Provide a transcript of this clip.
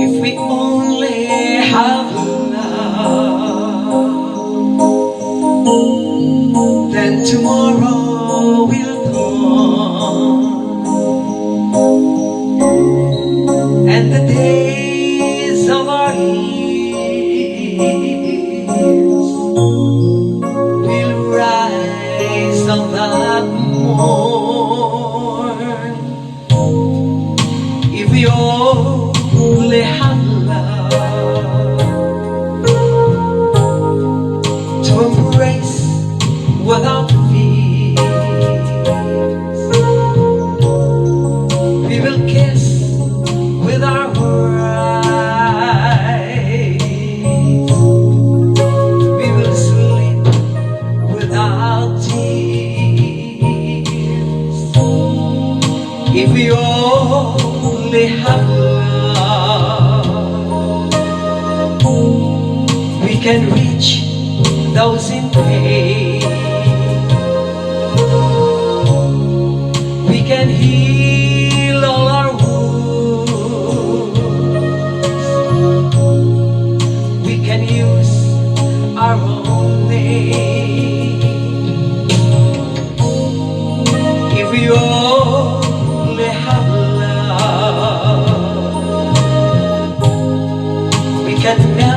If we only have love, then tomorrow will come, and the days of our years will rise on that morn. If we only had love to embrace without fears, we will kiss with our eyes, we will sleep without tears. If we only have love, we can reach those in pain, we can heal all our wounds, we can use our own name. If we only have love, we can never